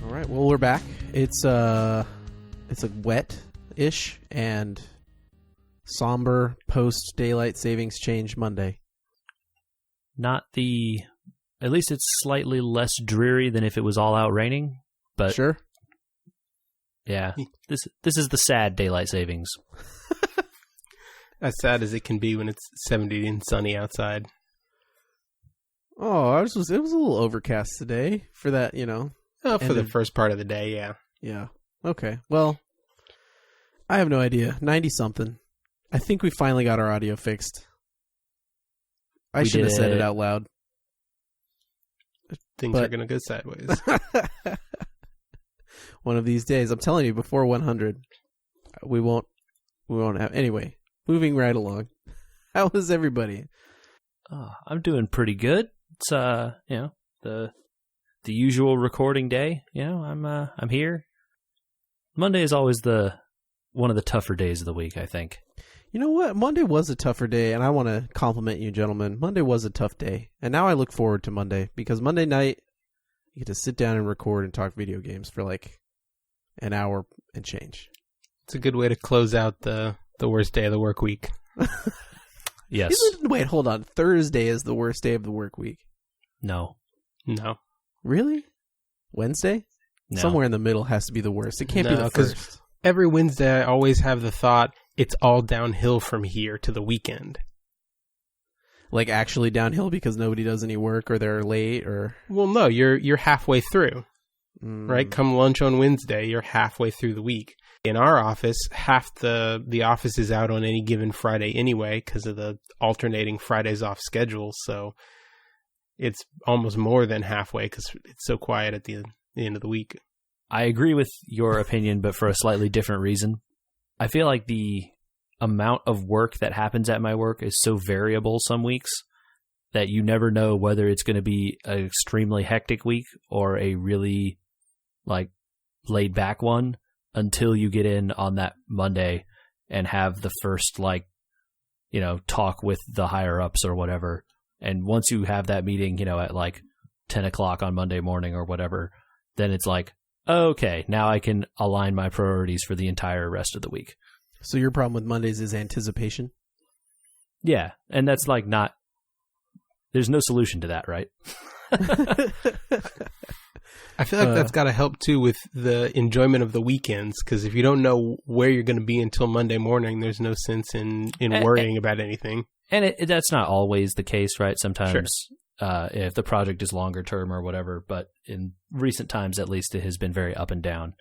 All right, well, we're back. It's a wet-ish and somber post-daylight savings change Monday. At least it's slightly less dreary than if it was all out raining. But sure. Yeah, this is the sad daylight savings. As sad as it can be when it's 70 and sunny outside. Oh, it was a little overcast today for that, Oh, for the first part of the day, yeah. Yeah. Okay. Well, I have no idea. 90-something. I think we finally got our audio fixed. I should have said it out loud. Things are going to go sideways. One of these days. I'm telling you, before 100, we won't have... Anyway, moving right along. How is everybody? Oh, I'm doing pretty good. It's, the usual recording day. I'm here. Monday is always one of the tougher days of the week, I think. You know what? Monday was a tougher day, and I want to compliment you, gentlemen. Monday was a tough day, and now I look forward to Monday, because Monday night, you get to sit down and record and talk video games for like an hour and change. It's a good way to close out the worst day of the work week. Yes. Wait, hold on. Thursday is the worst day of the work week. No. Really? Wednesday? No. Somewhere in the middle has to be the worst. It can't be the first. Every Wednesday I always have the thought, it's all downhill from here to the weekend. Like actually downhill because nobody does any work or they're late or... Well, no, you're halfway through, right? Come lunch on Wednesday, you're halfway through the week. In our office, half the office is out on any given Friday anyway because of the alternating Fridays off schedule. So it's almost more than halfway because it's so quiet at the end of the week. I agree with your opinion, but for a slightly different reason. I feel like the amount of work that happens at my work is so variable some weeks that you never know whether it's going to be an extremely hectic week or a really laid back one until you get in on that Monday and have the first talk with the higher ups or whatever. And once you have that meeting, at 10 o'clock on Monday morning or whatever, then it's like, okay, now I can align my priorities for the entire rest of the week. So your problem with Mondays is anticipation? Yeah, and that's not... There's no solution to that, right? I feel like that's got to help, too, with the enjoyment of the weekends, because if you don't know where you're going to be until Monday morning, there's no sense in worrying about anything. And that's not always the case, right? Sometimes... Sure. If the project is longer term or whatever, but in recent times, at least, it has been very up and down.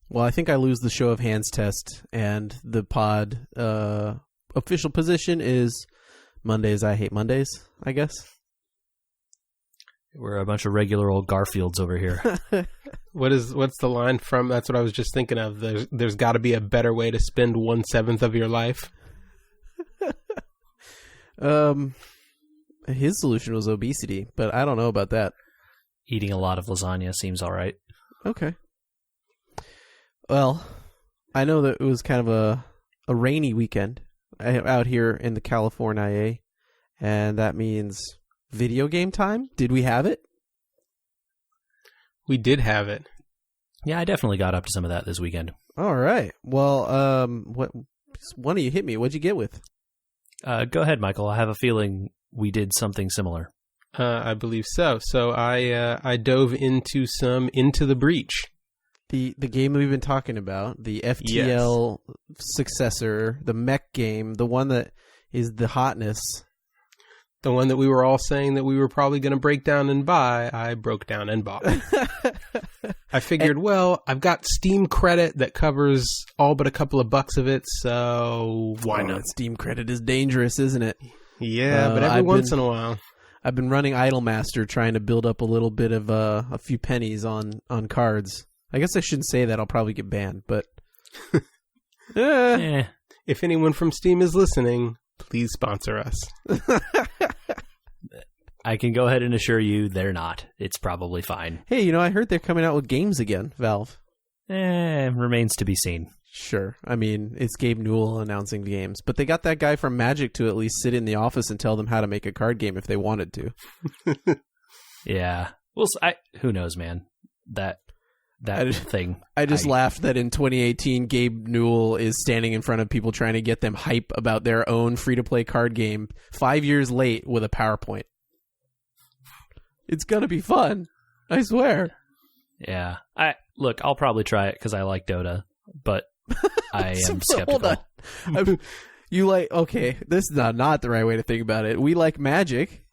Well, I think I lose the show of hands test, and the pod official position is Mondays. I hate Mondays, I guess. We're a bunch of regular old Garfields over here. What's the line from? That's what I was just thinking of. There's got to be a better way to spend 1/7 of your life. His solution was obesity, but I don't know about that. Eating a lot of lasagna seems all right. Okay. Well, I know that it was kind of a rainy weekend out here in the California, and that means video game time. Did we have it? We did have it. Yeah, I definitely got up to some of that this weekend. All right. Well, why don't you hit me? What'd you get with? Go ahead, Michael. I have a feeling we did something similar. I believe so. So I dove into some Into the Breach. The game we've been talking about, the FTL successor, the mech game, the one that is the hotness. The one that we were all saying that we were probably going to break down and buy, I broke down and bought. I figured, I've got Steam credit that covers all but a couple of bucks of it, so why not? Steam credit is dangerous, isn't it? Yeah, but every once in a while. I've been running Idlemaster trying to build up a little bit of a few pennies on cards. I guess I shouldn't say that. I'll probably get banned, but... If anyone from Steam is listening, please sponsor us. I can go ahead and assure you they're not. It's probably fine. Hey, I heard they're coming out with games again, Valve. Remains to be seen. Sure. I mean, it's Gabe Newell announcing games, but they got that guy from Magic to at least sit in the office and tell them how to make a card game if they wanted to. Yeah. Well, who knows, man? That thing. I just laughed that in 2018, Gabe Newell is standing in front of people trying to get them hype about their own free-to-play card game 5 years late with a PowerPoint. It's going to be fun. I swear. Yeah. I'll probably try it because I like Dota, but I am skeptical. Hold on. Okay, this is not the right way to think about it. We like Magic.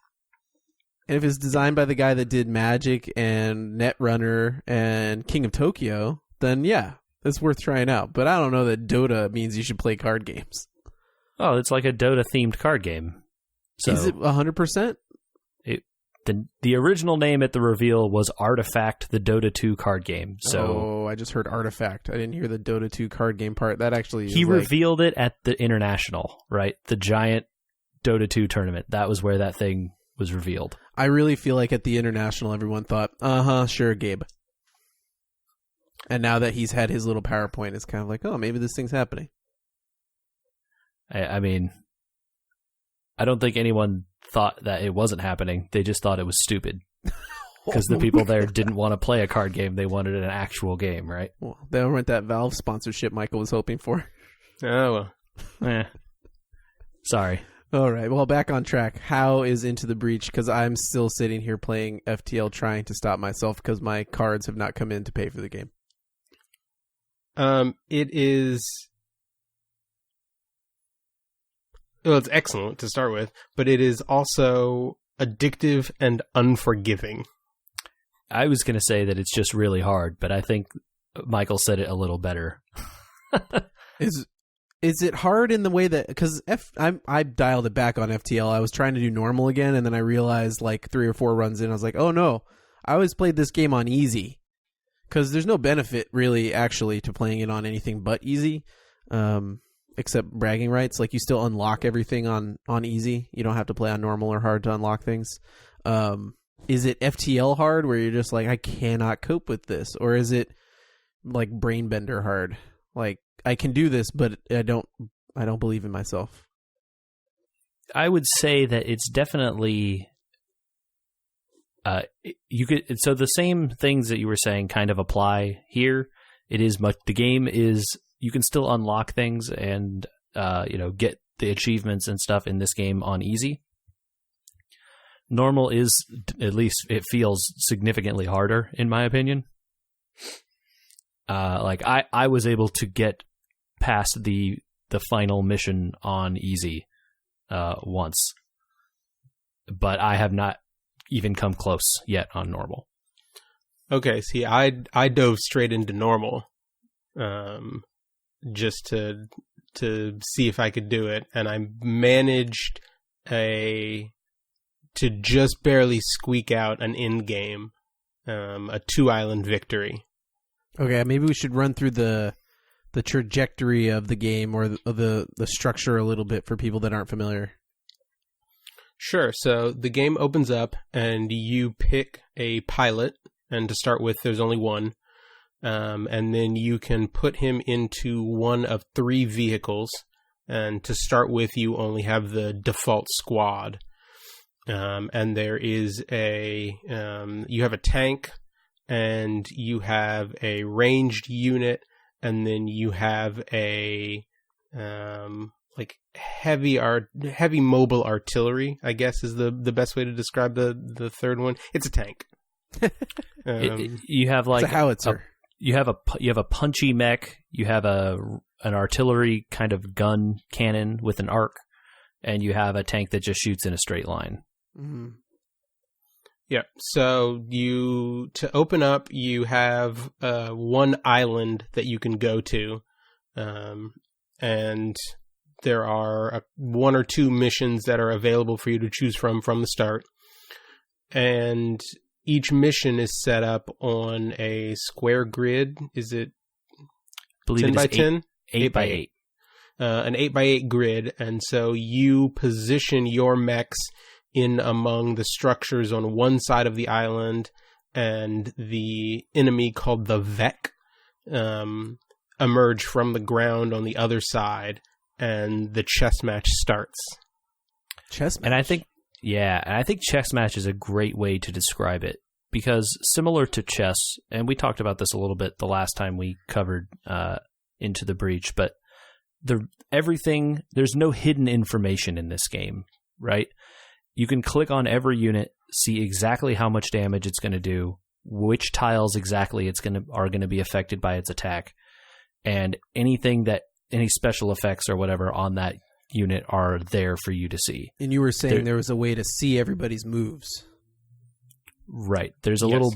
And if it's designed by the guy that did Magic and Netrunner and King of Tokyo, then yeah, that's worth trying out. But I don't know that Dota means you should play card games. Oh, it's like a Dota-themed card game. So is it 100%? The original name at the reveal was Artifact, the Dota 2 card game. So I just heard Artifact. I didn't hear the Dota 2 card game part. That actually he revealed it at the International, right? The giant Dota 2 tournament. That was where that thing was revealed. I really feel like at the International, everyone thought, sure, Gabe. And now that he's had his little PowerPoint, it's kind of like, oh, maybe this thing's happening. I mean, I don't think anyone thought that it wasn't happening. They just thought it was stupid. Because the people there didn't want to play a card game. They wanted an actual game, right? Well, they weren't that Valve sponsorship Michael was hoping for. Oh, well. Sorry. All right, well, back on track. How is Into the Breach? Because I'm still sitting here playing FTL trying to stop myself because my cards have not come in to pay for the game. It is... Well, it's excellent to start with, but it is also addictive and unforgiving. I was going to say that it's just really hard, but I think Michael said it a little better. Is it hard in the way that, because I dialed it back on FTL. I was trying to do normal again, and then I realized like 3 or 4 runs in, I was like, oh no, I always played this game on easy. Because there's no benefit really actually to playing it on anything but easy, except bragging rights. Like you still unlock everything on easy. You don't have to play on normal or hard to unlock things. Is it FTL hard where you're just like, I cannot cope with this? Or is it like brain bender hard? Like, I can do this, but I don't believe in myself. I would say that it's definitely so the same things that you were saying kind of apply here. It is the game is, you can still unlock things and get the achievements and stuff in this game on easy. Normal is, at least it feels significantly harder in my opinion. Like I was able to get past the final mission on easy once, but I have not even come close yet on normal. Okay, see, I dove straight into normal, just to see if I could do it, and I managed to just barely squeak out an end game, a 2-island victory. Okay, maybe we should run through the trajectory of the game or the structure a little bit for people that aren't familiar. Sure. So the game opens up and you pick a pilot, and to start with, there's only one. And then you can put him into one of 3 vehicles. And to start with, you only have the default squad. And there is you have a tank, and you have a ranged unit, and then you have a heavy mobile artillery, I guess is the best way to describe the third one. It's a tank. You have like it's a howitzer. You have a punchy mech. You have an artillery kind of gun cannon with an arc, and you have a tank that just shoots in a straight line. Mm-hmm. Yeah. So to open up, you have one island that you can go to, and there are 1 or 2 missions that are available for you to choose from the start. And each mission is set up on a square grid. Is it 10 by 10? 8 by 8. An 8 by 8 grid. And so you position your mechs in among the structures on one side of the island and the enemy called the Vec emerge from the ground on the other side, and the chess match starts. Chess match? And I think chess match is a great way to describe it, because similar to chess, and we talked about this a little bit the last time we covered Into the Breach, but there's no hidden information in this game, right? You can click on every unit, see exactly how much damage it's going to do, which tiles exactly are going to be affected by its attack, and any special effects or whatever on that unit are there for you to see. And you were saying there was a way to see everybody's moves. Right. There's a little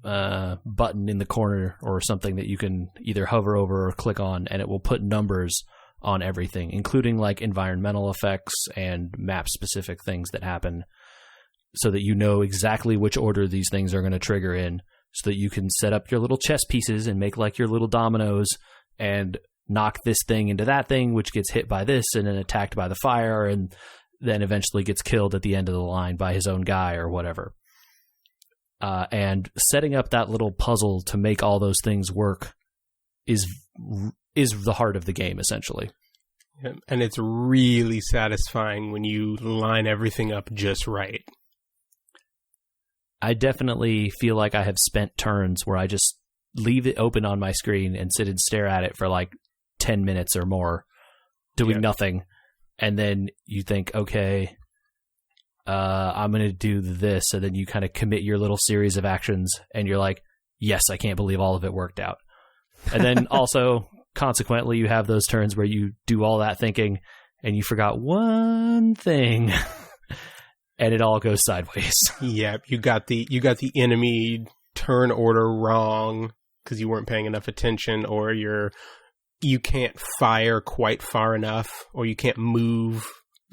button in the corner or something that you can either hover over or click on, and it will put numbers on everything, including like environmental effects and map-specific things that happen, so that you know exactly which order these things are going to trigger in, so that you can set up your little chess pieces and make like your little dominoes and knock this thing into that thing, which gets hit by this and then attacked by the fire, and then eventually gets killed at the end of the line by his own guy or whatever. And setting up that little puzzle to make all those things work is the heart of the game, essentially. And it's really satisfying when you line everything up just right. I definitely feel like I have spent turns where I just leave it open on my screen and sit and stare at it for like 10 minutes or more, doing nothing. And then you think, okay, I'm going to do this. And then you kind of commit your little series of actions and you're like, yes, I can't believe all of it worked out. And then also, consequently, you have those turns where you do all that thinking and you forgot one thing and it all goes sideways. Yeah, you got the enemy turn order wrong because you weren't paying enough attention, or you can't fire quite far enough, or you can't move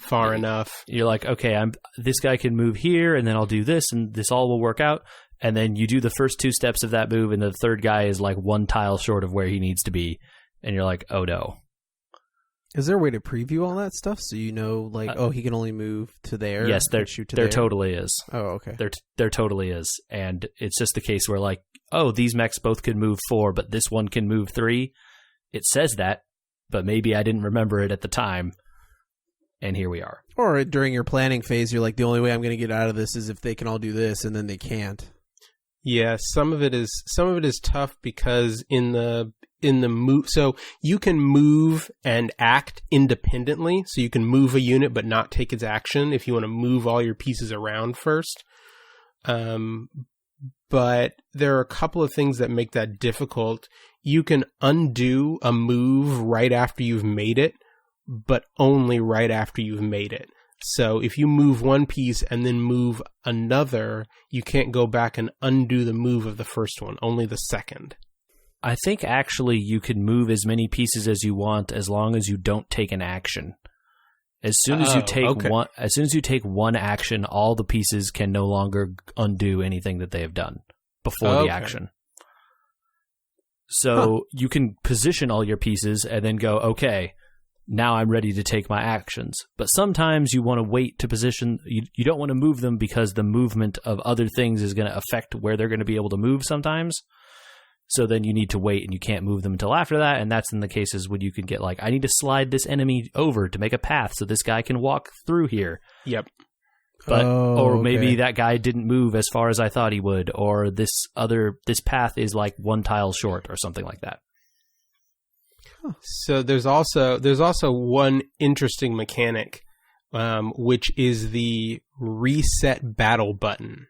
far enough. You're like, okay, this guy can move here, and then I'll do this, and this all will work out. And then you do the first two steps of that move, and the third guy is like one tile short of where he needs to be, and you're like, oh no. Is there a way to preview all that stuff so you know, like, he can only move to there? Yes, there totally is. Oh, okay. There totally is, and it's just the case where like, oh, these mechs both can move 4, but this one can move 3. It says that, but maybe I didn't remember it at the time, and here we are. Or during your planning phase, you're like, the only way I'm going to get out of this is if they can all do this, and then they can't. Yeah, some of it is tough because in the move, so you can move and act independently. So you can move a unit but not take its action if you want to move all your pieces around first. But there are a couple of things that make that difficult. You can undo a move right after you've made it, but only right after you've made it. So if you move one piece and then move another, you can't go back and undo the move of the first one, only the second. I think actually you can move as many pieces as you want as long as you don't take an action. As soon as you take one action, all the pieces can no longer undo anything that they have done before the action. So you can position all your pieces and then go, okay, now I'm ready to take my actions. But sometimes you want to wait to position. You don't want to move them because the movement of other things is going to affect where they're going to be able to move sometimes. So then you need to wait and you can't move them until after that. And that's in the cases when you can get like, I need to slide this enemy over to make a path so this guy can walk through here. Yep. But or maybe that guy didn't move as far as I thought he would, or this path is like one tile short or something like that. So there's also one interesting mechanic, which is the reset battle button.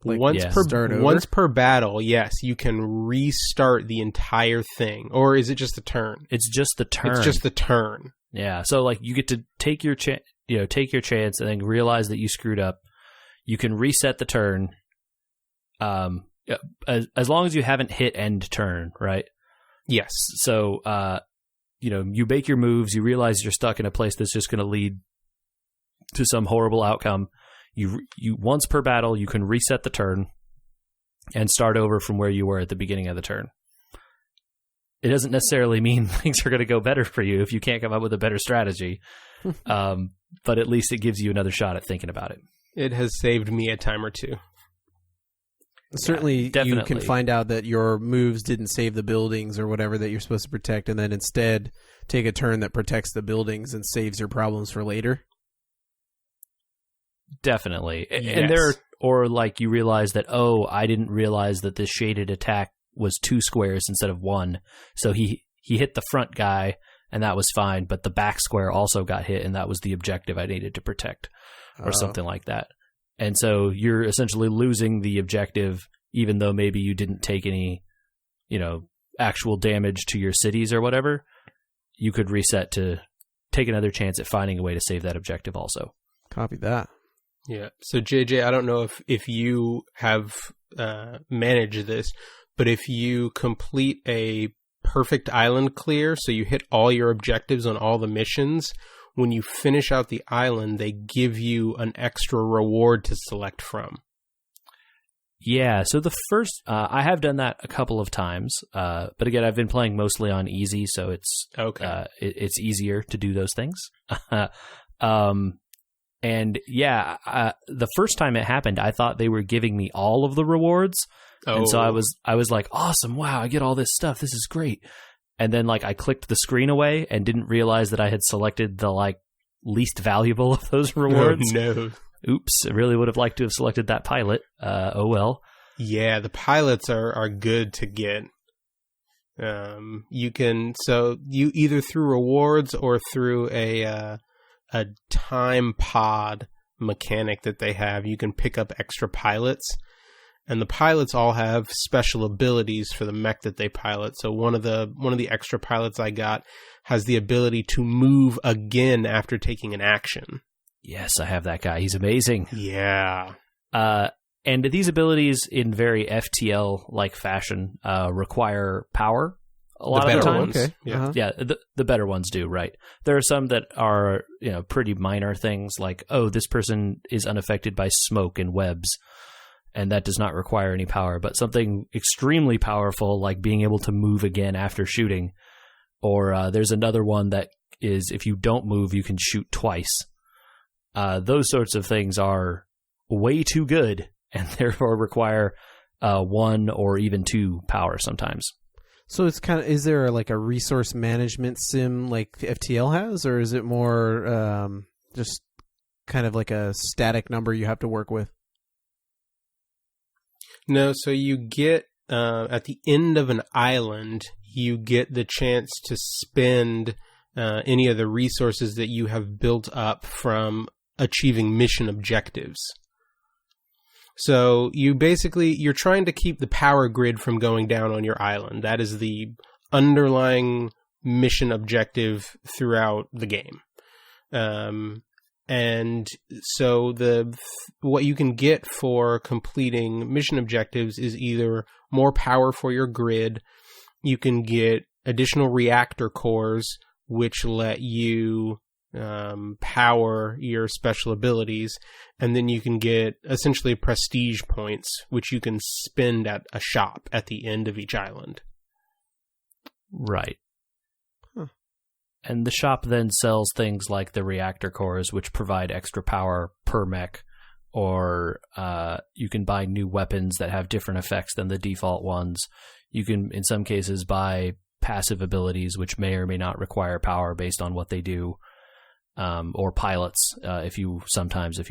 Like, once per battle, yes, you can restart the entire thing. Or is it just a turn? It's just the turn. It's just the turn. Yeah. So like you get to take your chance, and then realize that you screwed up. You can reset the turn. As long as you haven't hit end turn, right? Yes. So, you make your moves, you realize you're stuck in a place that's just going to lead to some horrible outcome. You once per battle, you can reset the turn and start over from where you were at the beginning of the turn. It doesn't necessarily mean things are going to go better for you if you can't come up with a better strategy. But at least it gives you another shot at thinking about it. It has saved me a time or two. Certainly, you definitely. can find out that your moves didn't save the buildings or whatever that you're supposed to protect, and then instead take a turn that protects the buildings and saves your problems for later. Definitely. Yes. And or like you realize that, I didn't realize that this shaded attack was 2 squares instead of 1. So he hit the front guy, and that was fine, but the back square also got hit, and that was the objective I needed to protect, or something like that. And so you're essentially losing the objective, even though maybe you didn't take any, actual damage to your cities or whatever. You could reset to take another chance at finding a way to save that objective also. Copy that. Yeah. So JJ, I don't know if you have managed this, but if you complete a perfect island clear, so you hit all your objectives on all the missions, when you finish out the island, they give you an extra reward to select from. Yeah, so the first, I have done that a couple of times, but again, I've been playing mostly on easy, so it's okay. It's easier to do those things. And yeah, the first time it happened, I thought they were giving me all of the rewards, and so I was like, awesome, wow, I get all this stuff, this is great. And then I clicked the screen away and didn't realize that I had selected the least valuable of those rewards. Oh, no. Oops, I really would have liked to have selected that pilot. Oh well. Yeah, the pilots are good to get. You either through rewards or through a time pod mechanic that they have, you can pick up extra pilots. And the pilots all have special abilities for the mech that they pilot. So one of the extra pilots I got has the ability to move again after taking an action. Yes, I have that guy. He's amazing. Yeah. And these abilities, in very FTL-like fashion, require power a lot of the time. Okay. Yeah. Uh-huh. Yeah, the better ones do, right? There are some that are pretty minor things, like, this person is unaffected by smoke and webs, and that does not require any power. But something extremely powerful, like being able to move again after shooting. Or there's another one that is, if you don't move, you can shoot twice. Those sorts of things are way too good, and therefore require 1 or even 2 power sometimes. So it's is there a resource management sim like FTL has, or is it more just kind of like a static number you have to work with? No, so you get, at the end of an island, you get the chance to spend any of the resources that you have built up from achieving mission objectives. So you're trying to keep the power grid from going down on your island. That is the underlying mission objective throughout the game. And so what you can get for completing mission objectives is either more power for your grid, you can get additional reactor cores, which let you power your special abilities, and then you can get essentially prestige points, which you can spend at a shop at the end of each island. Right. And the shop then sells things like the reactor cores, which provide extra power per mech, or you can buy new weapons that have different effects than the default ones. You can, in some cases, buy passive abilities, which may or may not require power based on what they do, or pilots, if you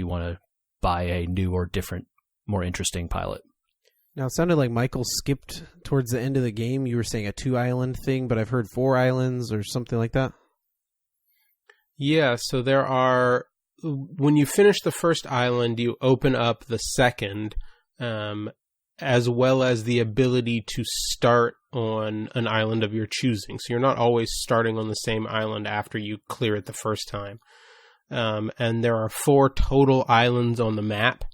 want to buy a new or different, more interesting pilot. Now, it sounded like Michael skipped towards the end of the game. You were saying a 2-island thing, but I've heard 4 islands or something like that. Yeah, so there are, when you finish the first island, you open up the second, as well as the ability to start on an island of your choosing. So you're not always starting on the same island after you clear it the first time. And there are 4 total islands on the map.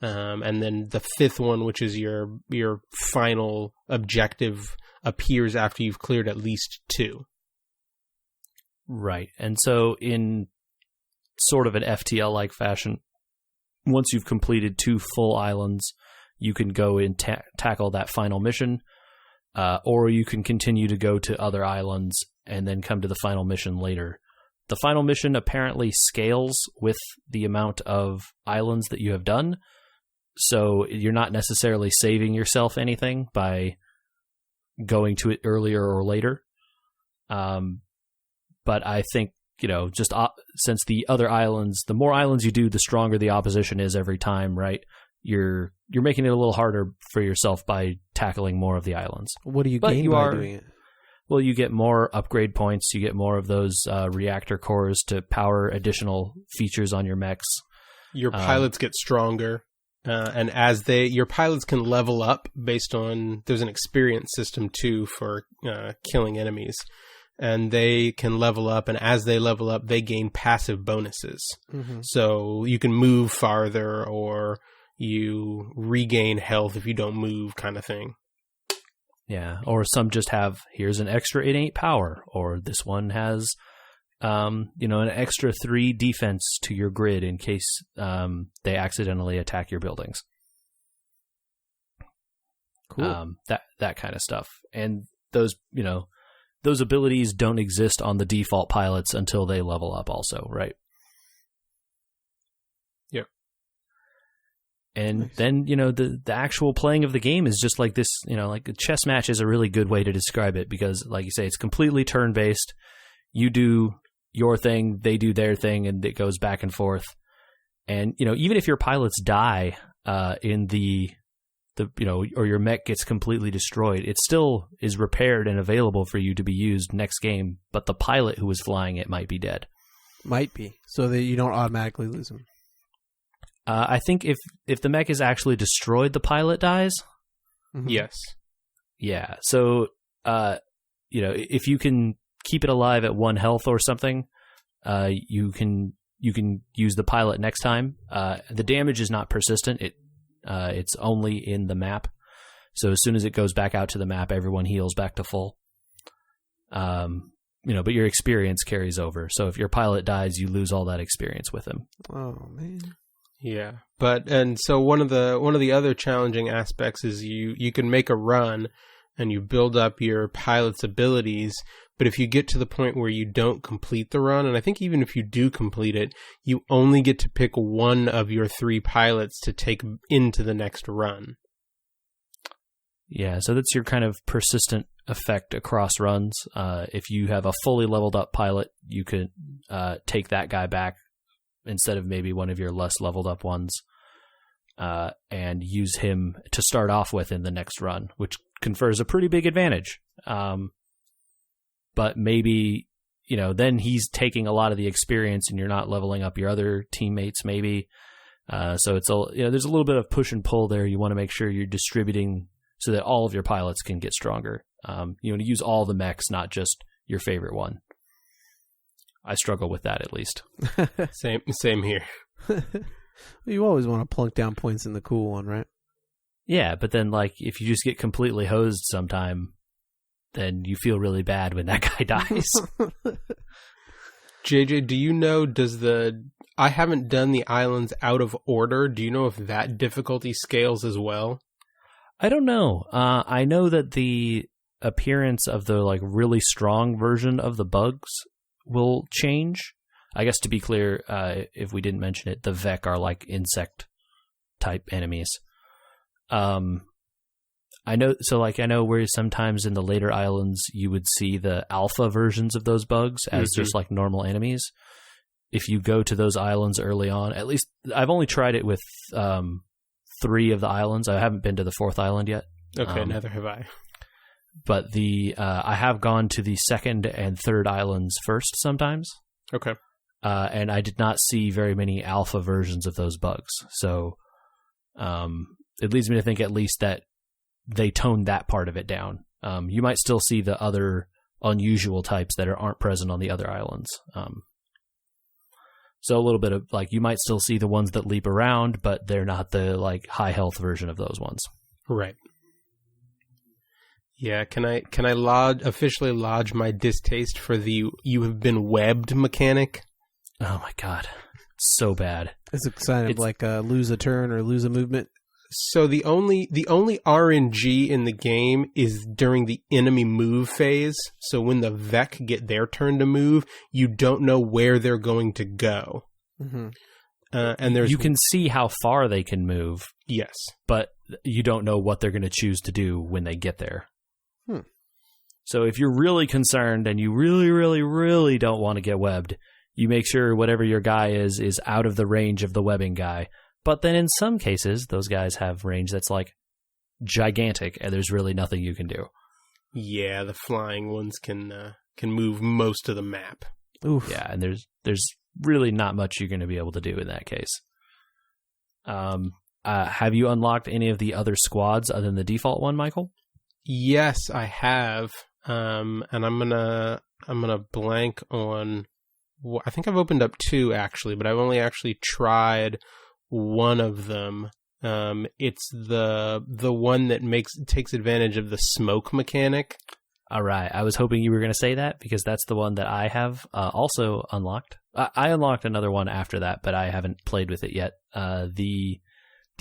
And then the 5th one, which is your final objective, appears after you've cleared at least 2. Right. And so in sort of an FTL-like fashion, once you've completed 2 full islands, you can go and tackle that final mission, or you can continue to go to other islands and then come to the final mission later. The final mission apparently scales with the amount of islands that you have done. So you're not necessarily saving yourself anything by going to it earlier or later. But I think, just since the other islands, the more islands you do, the stronger the opposition is every time, right? You're making it a little harder for yourself by tackling more of the islands. What do you gain by doing it? Well, you get more upgrade points. You get more of those reactor cores to power additional features on your mechs. Your pilots get stronger, and your pilots can level up based on. There's an experience system too for killing enemies, and they can level up. And as they level up, they gain passive bonuses. Mm-hmm. So you can move farther, or you regain health if you don't move, kind of thing. Yeah, or some just have, here's an extra innate power, or this one has, an extra 3 defense to your grid in case they accidentally attack your buildings. Cool. That kind of stuff. And those abilities don't exist on the default pilots until they level up also, right? And nice. Then, the actual playing of the game is just like this, like a chess match is a really good way to describe it because, like you say, it's completely turn-based. You do your thing, they do their thing, and it goes back and forth. And, even if your pilots die in or your mech gets completely destroyed, it still is repaired and available for you to be used next game, but the pilot who was flying it might be dead. Might be, so that you don't automatically lose them. I think if the mech is actually destroyed, the pilot dies. Mm-hmm. Yes. Yeah. So, if you can keep it alive at 1 health or something, you can use the pilot next time. The damage is not persistent. It's only in the map. So as soon as it goes back out to the map, everyone heals back to full. But your experience carries over. So if your pilot dies, you lose all that experience with him. Oh man. Yeah, and so one of the other challenging aspects is you can make a run and you build up your pilot's abilities, but if you get to the point where you don't complete the run, and I think even if you do complete it, you only get to pick one of your 3 pilots to take into the next run. Yeah, so that's your kind of persistent effect across runs. If you have a fully leveled up pilot, you could take that guy back instead of maybe one of your less leveled up ones, and use him to start off with in the next run, which confers a pretty big advantage. But maybe, then he's taking a lot of the experience and you're not leveling up your other teammates maybe. So it's there's a little bit of push and pull there. You want to make sure you're distributing so that all of your pilots can get stronger. You want to use all the mechs, not just your favorite one. I struggle with that, at least. Same here. You always want to plunk down points in the cool one, right? Yeah, but then, if you just get completely hosed sometime, then you feel really bad when that guy dies. JJ, do you know, I haven't done the islands out of order. Do you know if that difficulty scales as well? I don't know. I know that the appearance of the, really strong version of the bugs will change. I guess to be clear, if we didn't mention it, the Vec are insect type enemies. I know where sometimes in the later islands you would see the alpha versions of those bugs as just normal enemies. If you go to those islands early on, at least I've only tried it with 3 of the islands. I haven't been to the 4th island yet. Okay, neither have I. But I have gone to the 2nd and 3rd islands first sometimes. Okay. And I did not see very many alpha versions of those bugs. So it leads me to think at least that they toned that part of it down. You might still see the other unusual types that aren't present on the other islands. So a little bit of you might still see the ones that leap around, but they're not the high health version of those ones. Right. Yeah, can I officially lodge my distaste for the "you have been webbed" mechanic? Oh my god, so bad. It's kind of lose a turn or lose a movement. So the only RNG in the game is during the enemy move phase. So when the Vec get their turn to move, you don't know where they're going to go. Mm-hmm. And there's you can see how far they can move, yes, but you don't know what they're going to choose to do when they get there. So if you're really concerned and you really, really, really don't want to get webbed, you make sure whatever your guy is out of the range of the webbing guy. But then in some cases, those guys have range that's like gigantic, and there's really nothing you can do. Yeah, the flying ones can move most of the map. Oof. Yeah, and there's really not much you're going to be able to do in that case. Have you unlocked any of the other squads other than the default one, Michael? Yes, I have. And I'm gonna blank on. I think I've opened up 2 actually, but I've only actually tried one of them. It's the one that takes advantage of the smoke mechanic. All right, I was hoping you were going to say that because that's the one that I have also unlocked. I unlocked another one after that, but I haven't played with it yet. The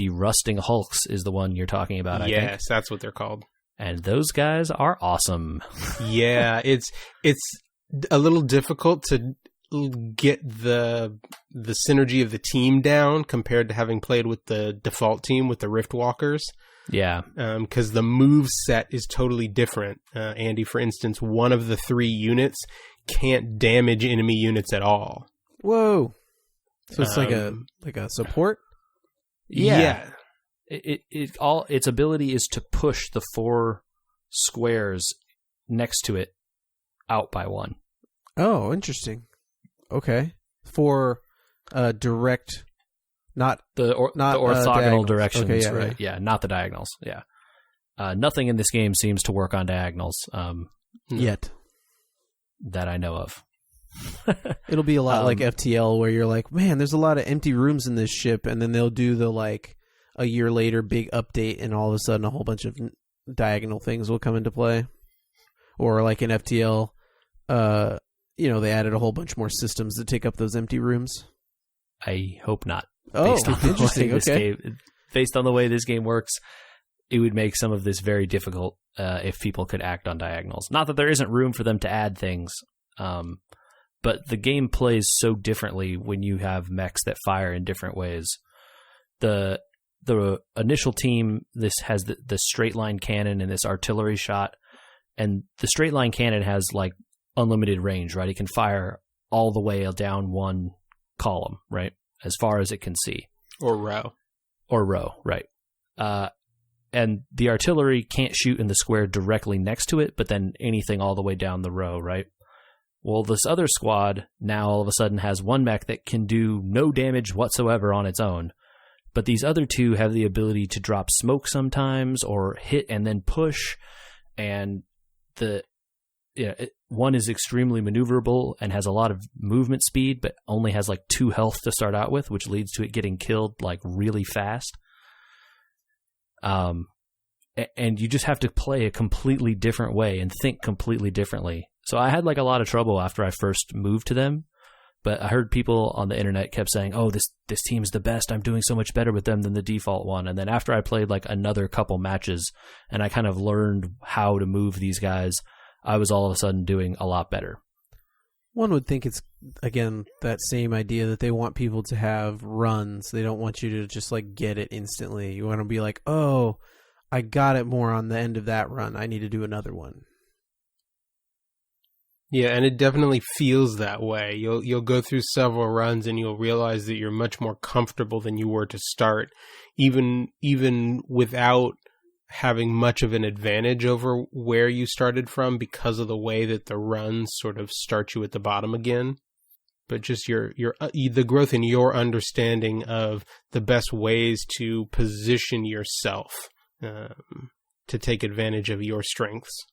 Rusting Hulks is the one you're talking about. I think. Yes, that's what they're called. And those guys are awesome. Yeah, it's a little difficult to get the synergy of the team down compared to having played with the default team with the Riftwalkers. Yeah. Because the move set is totally different. Andy, for instance, one of the 3 units can't damage enemy units at all. Whoa. So it's like a support? Yeah. Its ability is to push the 4 squares next to it out by 1. Oh, interesting. Okay. For direct, not the orthogonal directions, okay, yeah, right? Yeah, not the diagonals. Yeah. Nothing in this game seems to work on diagonals. Yet. That I know of. It'll be a lot like FTL where you're like, man, there's a lot of empty rooms in this ship, and then they'll do the like a year later big update, and all of a sudden a whole bunch of diagonal things will come into play. Or like in FTL, they added a whole bunch more systems to take up those empty rooms. I hope not. Oh, interesting. Okay. Based on the way this game works, it would make some of this very difficult if people could act on diagonals. Not that there isn't room for them to add things, but the game plays so differently when you have mechs that fire in different ways. The initial team, this has the straight line cannon and this artillery shot, and the straight line cannon has like unlimited range, right? It can fire all the way down one column, right? As far as it can see. Or row, right. And the artillery can't shoot in the square directly next to it, but then anything all the way down the row, right? Well, this other squad now all of a sudden has one mech that can do no damage whatsoever on its own, but these other 2 have the ability to drop smoke sometimes or hit and then push, and one is extremely maneuverable and has a lot of movement speed, but only has like 2 health to start out with, which leads to it getting killed like really fast. And you just have to play a completely different way and think completely differently. So I had like a lot of trouble after I first moved to them, but I heard people on the internet kept saying, "Oh, this team's the best. I'm doing so much better with them than the default one." And then after I played like another couple matches and I kind of learned how to move these guys, I was all of a sudden doing a lot better. One would think it's, again, that same idea that they want people to have runs. They don't want you to just like get it instantly. You want to be like, oh, I got it more on the end of that run. I need to do another one. Yeah, and it definitely feels that way. You'll go through several runs and you'll realize that you're much more comfortable than you were to start, even without having much of an advantage over where you started from because of the way that the runs sort of start you at the bottom again. But just the growth in your understanding of the best ways to position yourself to take advantage of your strengths.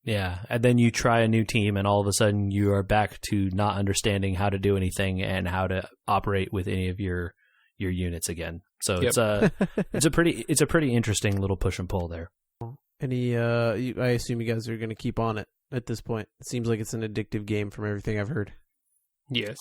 Yeah, and then you try a new team, and all of a sudden you are back to not understanding how to do anything and how to operate with any of your units again. So yep. it's a pretty interesting little push and pull there. I assume you guys are going to keep on it at this point. It seems like it's an addictive game from everything I've heard. Yes.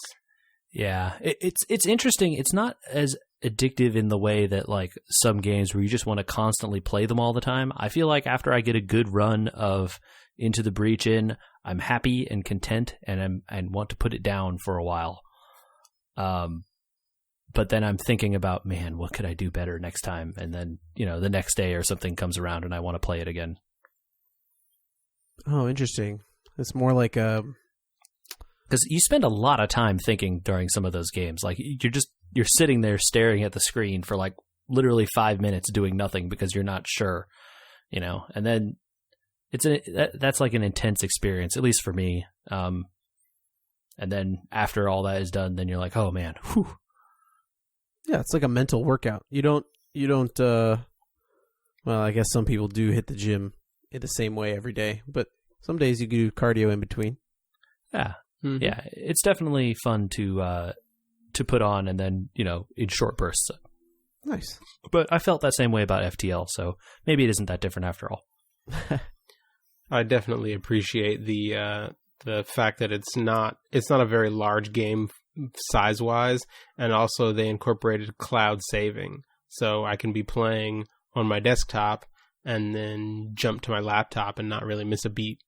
Yeah, it's interesting. It's not as addictive in the way that like some games where you just want to constantly play them all the time. I feel like after I get a good run of Into the Breach I'm happy and content and want to put it down for a while. but then I'm thinking about, man, what could I do better next time? And then, the next day or something comes around and I want to play it again. Oh, interesting. It's more like a... Because you spend a lot of time thinking during some of those games. Like, you're sitting there staring at the screen for like literally 5 minutes doing nothing because you're not sure, and then that's like an intense experience, at least for me. And then after all that is done, then you're like, oh man, whew. Yeah, it's like a mental workout. You don't, well, I guess some people do hit the gym in the same way every day, but some days you do cardio in between. Yeah. Mm-hmm. Yeah. It's definitely fun to put on and then, in short bursts. Nice. But I felt that same way about FTL, so maybe it isn't that different after all. I definitely appreciate the fact that it's not a very large game size-wise, and also they incorporated cloud saving, so I can be playing on my desktop and then jump to my laptop and not really miss a beat.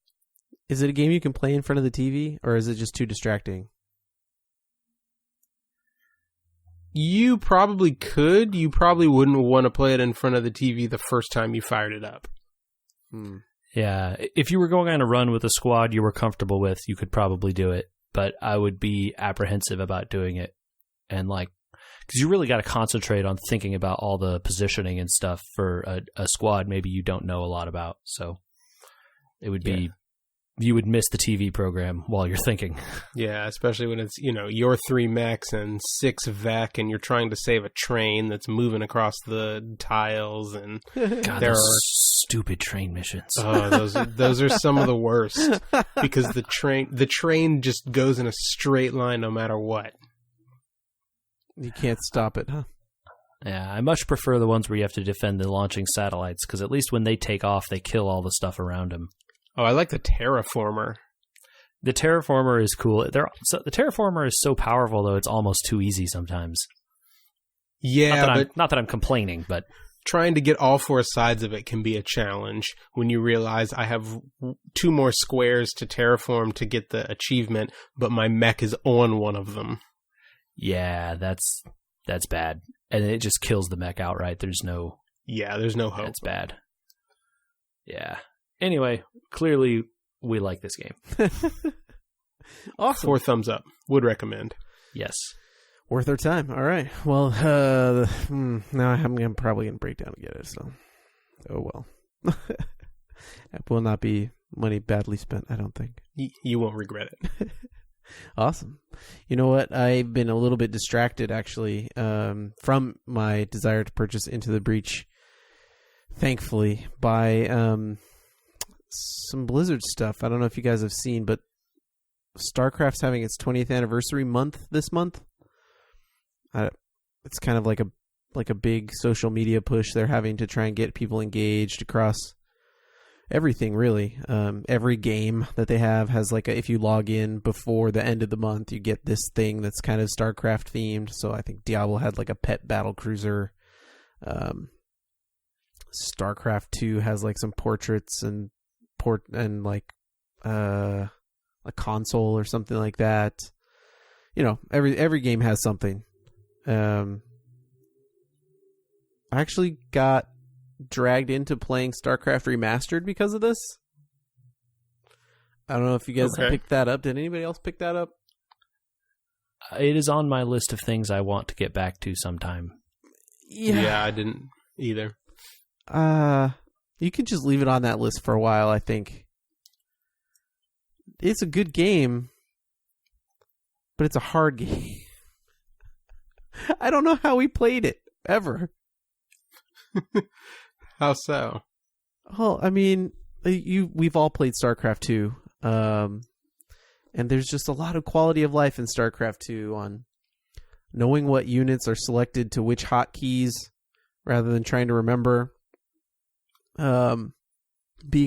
Is it a game you can play in front of the TV, or is it just too distracting? You probably could. You probably wouldn't want to play it in front of the TV the first time you fired it up. Yeah, if you were going on a run with a squad you were comfortable with, you could probably do it. But I would be apprehensive about doing it. And because you really got to concentrate on thinking about all the positioning and stuff for a squad maybe you don't know a lot about. So it would be, you would miss the TV program while you're thinking. Yeah, especially when it's, your 3 mechs and 6 Vec, and you're trying to save a train that's moving across the tiles. And God, there are stupid train missions. Oh, those are some of the worst, because the train just goes in a straight line no matter what. You can't stop it, huh? Yeah, I much prefer the ones where you have to defend the launching satellites, because at least when they take off, they kill all the stuff around them. Oh, I like the Terraformer. The Terraformer is cool. The Terraformer is so powerful, though, it's almost too easy sometimes. Yeah, not that I'm complaining, but trying to get all 4 sides of it can be a challenge when you realize I have 2 more squares to terraform to get the achievement, but my mech is on one of them. Yeah, that's bad. And it just kills the mech outright. There's no hope. That's bad. Yeah. Anyway, clearly we like this game. Awesome. 4 thumbs up. Would recommend. Yes. Worth our time. All right. Well, now I'm probably going to break down and get it. So, oh well. It will not be money badly spent, I don't think. You won't regret it. Awesome. You know what? I've been a little bit distracted, actually, from my desire to purchase Into the Breach, thankfully, by some Blizzard stuff. I don't know if you guys have seen, but StarCraft's having its 20th anniversary month this month. It's kind of like a big social media push they're having to try and get people engaged across everything, really. Every game that they have has if you log in before the end of the month, you get this thing that's kind of StarCraft themed. So I think Diablo had a pet battle cruiser. StarCraft 2 has some portraits and a console or something like that. Every game has something. I actually got dragged into playing Starcraft Remastered because of this. I don't know if you guys picked that up. Did anybody else pick that up? It is on my list of things I want to get back to sometime. Yeah, I didn't either. You could just leave it on that list for a while, I think. It's a good game, but it's a hard game. I don't know how we played it, ever. How so? Well, I mean, we've all played StarCraft 2, and there's just a lot of quality of life in StarCraft 2 on knowing what units are selected to which hotkeys rather than trying to remember. Being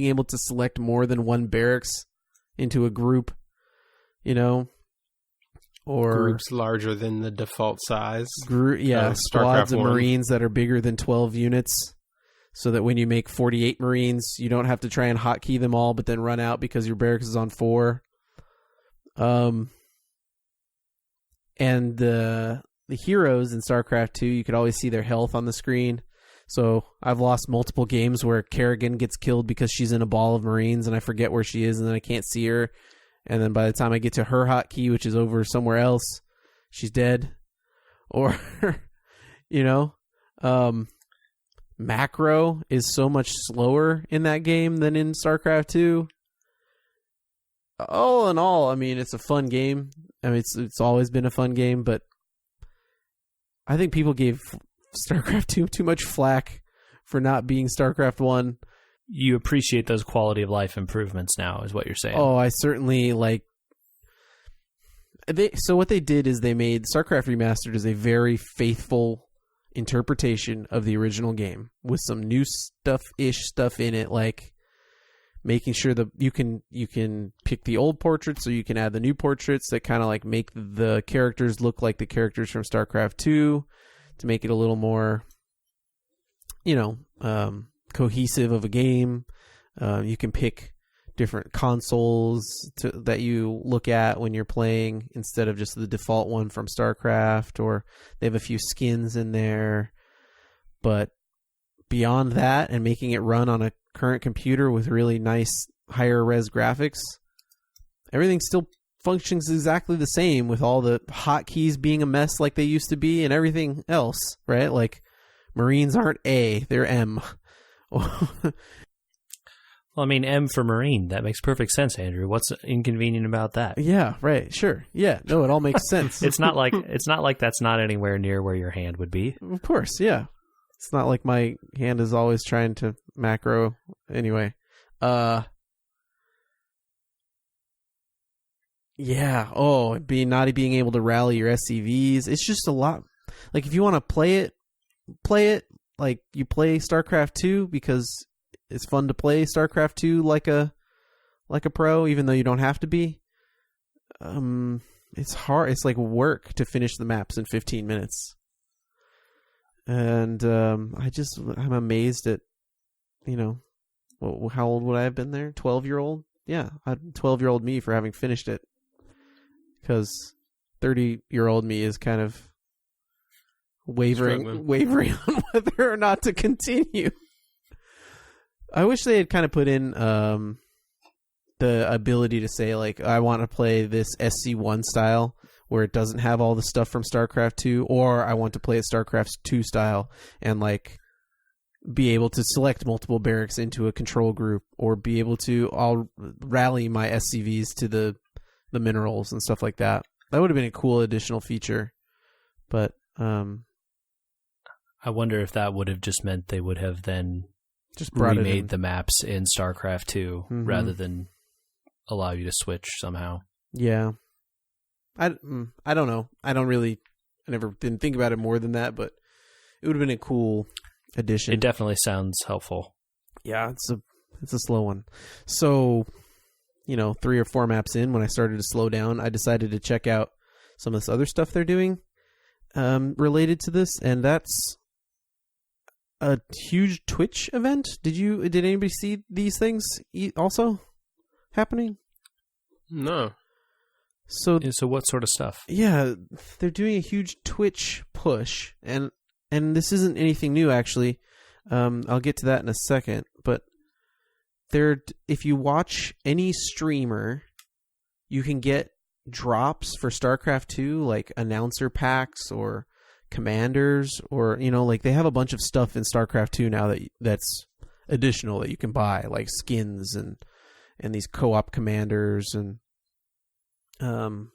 able to select more than one barracks into a group, or groups larger than the default size. Squads of Marines that are bigger than 12 units, so that when you make 48 Marines, you don't have to try and hotkey them all, but then run out because your barracks is on 4. And the heroes in StarCraft 2, you could always see their health on the screen. So I've lost multiple games where Kerrigan gets killed because she's in a ball of Marines and I forget where she is and then I can't see her. And then by the time I get to her hotkey, which is over somewhere else, she's dead. Or, macro is so much slower in that game than in StarCraft 2. All in all, I mean, it's a fun game. I mean, it's always been a fun game, but I think people gave StarCraft 2 too much flack for not being StarCraft 1. You appreciate those quality of life improvements now, is what you're saying. Oh, I certainly like. So what they did is they made StarCraft Remastered as a very faithful interpretation of the original game with some new stuff in it, like making sure that you can pick the old portraits, so you can add the new portraits that kind of like make the characters look like the characters from StarCraft 2 to make it a little more, cohesive of a game. You can pick different consoles that you look at when you're playing instead of just the default one from StarCraft, or they have a few skins in there. But beyond that, and making it run on a current computer with really nice higher res graphics, everything still functions exactly the same, with all the hotkeys being a mess like they used to be and everything else, right? Like Marines aren't A, they're M. Well, I mean, M for Marine. That makes perfect sense, Andrew. What's inconvenient about that? Yeah, right. Sure. Yeah. No, it all makes sense. It's not like that's not anywhere near where your hand would be. Of course, yeah. It's not like my hand is always trying to macro. Anyway. Yeah. Oh, not being able to rally your SCVs. It's just a lot. Like, if you want to play it. Like, you play StarCraft 2 because it's fun to play StarCraft 2 like a pro, even though you don't have to be. It's hard. It's like work to finish the maps in 15 minutes. And I'm amazed at, how old would I have been there? 12-year-old? Yeah, 12-year-old me for having finished it. Because 30-year-old me is kind of wavering on whether or not to continue. I wish they had kind of put in the ability to say, like, I want to play this SC1 style where it doesn't have all the stuff from StarCraft 2, or I want to play it StarCraft 2 style and, like, be able to select multiple barracks into a control group, or be able to all rally my SCVs to the minerals and stuff like that. That would have been a cool additional feature. But I wonder if that would have just meant they would have then just remade the maps in StarCraft 2 rather than allow you to switch somehow. Yeah. I don't know. I never didn't think about it more than that, but it would have been a cool addition. It definitely sounds helpful. Yeah, it's a slow one. So, 3 or 4 maps in, when I started to slow down, I decided to check out some of this other stuff they're doing related to this, and that's a huge Twitch event. Did anybody see these things also happening? No. So what sort of stuff? Yeah, they're doing a huge Twitch push, and this isn't anything new, actually. I'll get to that in a second, but if you watch any streamer, you can get drops for StarCraft 2, like announcer packs or commanders, or like they have a bunch of stuff in StarCraft 2 now that's additional that you can buy, like skins and these co-op commanders and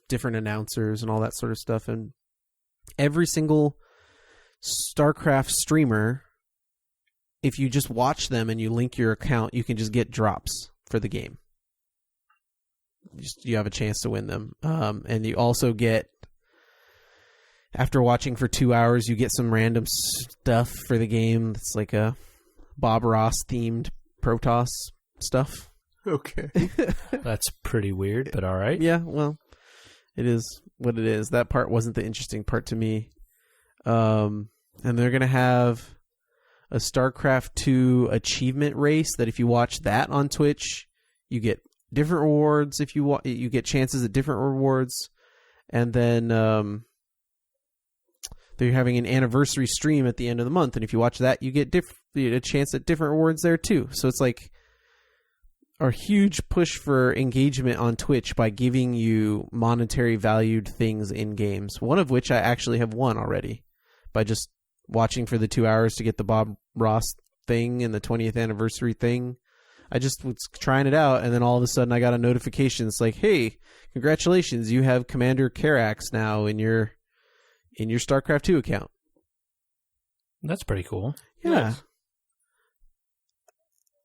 different announcers and all that sort of stuff. And every single StarCraft streamer, if you just watch them and you link your account, you can just get drops for the game. You have a chance to win them. And you also get, after watching for 2 hours, you get some random stuff for the game. It's like a Bob Ross themed Protoss stuff. Okay. That's pretty weird, but all right. Yeah, well, it is what it is. That part wasn't the interesting part to me. And they're going to have a StarCraft 2 achievement race that if you watch that on Twitch, you get different rewards. If you get chances at different rewards. And then they're having an anniversary stream at the end of the month, and if you watch that, you get a chance at different awards there too. So it's like a huge push for engagement on Twitch by giving you monetary valued things in games. One of which I actually have won already by just watching for the 2 hours to get the Bob Ross thing and the 20th anniversary thing. I just was trying it out, and then all of a sudden I got a notification. It's like, hey, congratulations, you have Commander Karax now in your StarCraft 2 account. That's pretty cool. Yeah.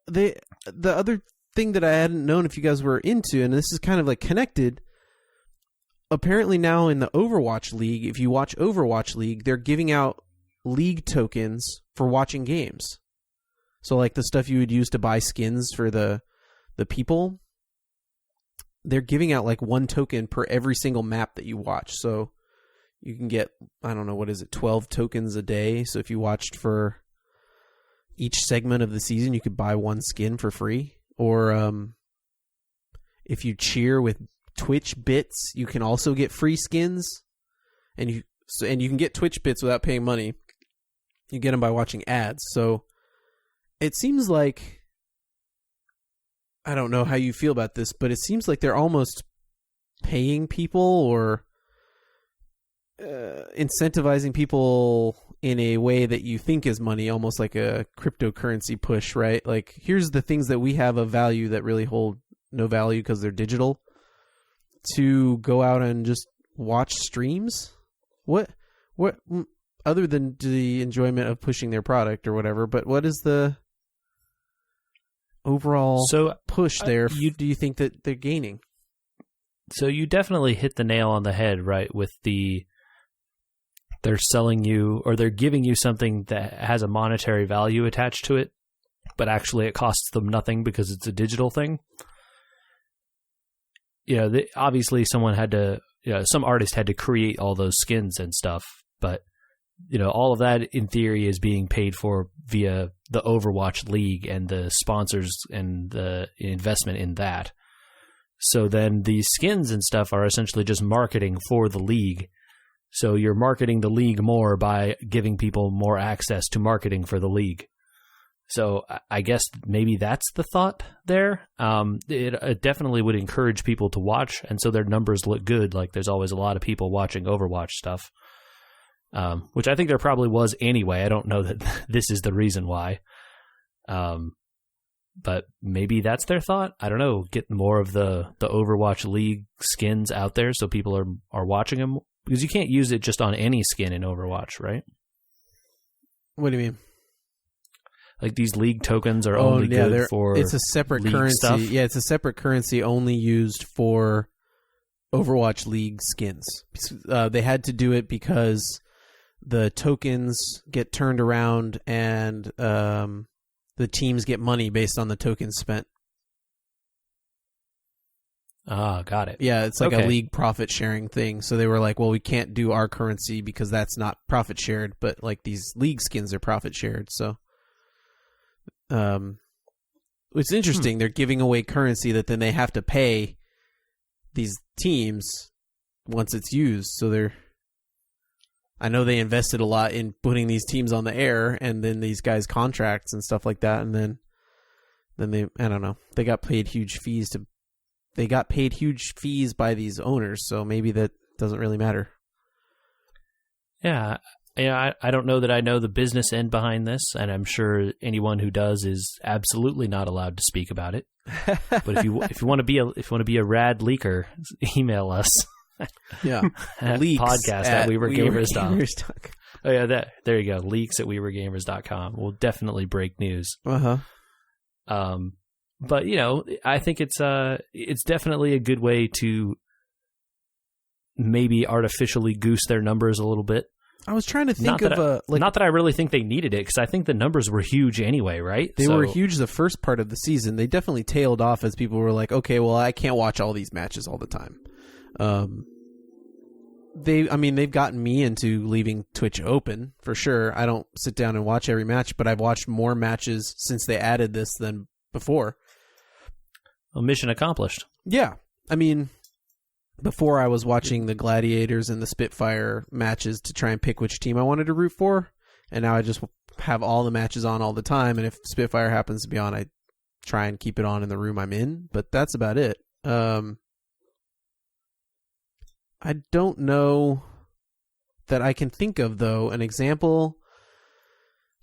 The other thing that I hadn't known if you guys were into, and this is kind of like connected, apparently now in the Overwatch League, if you watch Overwatch League, they're giving out League tokens for watching games. So like the stuff you would use to buy skins for the people, they're giving out like 1 token per every single map that you watch. So you can get, I don't know, what is it, 12 tokens a day. So if you watched for each segment of the season, you could buy 1 skin for free. Or if you cheer with Twitch bits, you can also get free skins. And you can get Twitch bits without paying money. You get them by watching ads. So it seems like, I don't know how you feel about this, but it seems like they're almost paying people or incentivizing people in a way that you think is money, almost like a cryptocurrency push, right? Like, here's the things that we have of value that really hold no value because they're digital, to go out and just watch streams. What other than the enjoyment of pushing their product or whatever, but what is the overall push there? Do you think that they're gaining? So you definitely hit the nail on the head, right? With they're selling you, or they're giving you something that has a monetary value attached to it, but actually it costs them nothing because it's a digital thing. Obviously someone had to, some artist had to create all those skins and stuff, but all of that in theory is being paid for via the Overwatch League and the sponsors and the investment in that. So then these skins and stuff are essentially just marketing for the league. So you're marketing the league more by giving people more access to marketing for the league. So I guess maybe that's the thought there. It definitely would encourage people to watch, and so their numbers look good. Like there's always a lot of people watching Overwatch stuff, which I think there probably was anyway. I don't know that this is the reason why. But maybe that's their thought. I don't know. Get more of the Overwatch League skins out there so people are watching them. Because you can't use it just on any skin in Overwatch, right? What do you mean? Like these league tokens are only good for it's a separate currency. Stuff. Yeah, it's a separate currency only used for Overwatch League skins. They had to do it because the tokens get turned around and the teams get money based on the tokens spent. Ah, got it. Yeah, it's like a league profit sharing thing. So they were like, well, we can't do our currency because that's not profit shared, but like these league skins are profit shared. So it's interesting. They're giving away currency that then they have to pay these teams once it's used. So I know they invested a lot in putting these teams on the air and then these guys' contracts and stuff like that. And then they, I don't know, they got paid huge fees by these owners, so maybe that doesn't really matter. Yeah, I don't know that I know the business end behind this, and I'm sure anyone who does is absolutely not allowed to speak about it. But if you want to be a rad leaker, email us. Yeah, leaks podcast at WeWereGamers.com. Oh yeah, there you go. Leaks at WeWereGamers.com. We'll definitely break news. But I think it's definitely a good way to maybe artificially goose their numbers a little bit. I was trying to think not that I really think they needed it, because I think the numbers were huge anyway, right? They were huge the first part of the season. They definitely tailed off as people were like, okay, well, I can't watch all these matches all the time. They've gotten me into leaving Twitch open for sure. I don't sit down and watch every match, but I've watched more matches since they added this than before. Well, mission accomplished. Yeah. I mean, before I was watching the Gladiators and the Spitfire matches to try and pick which team I wanted to root for, and now I just have all the matches on all the time, and if Spitfire happens to be on, I try and keep it on in the room I'm in, but that's about it. I don't know that I can think of, though, an example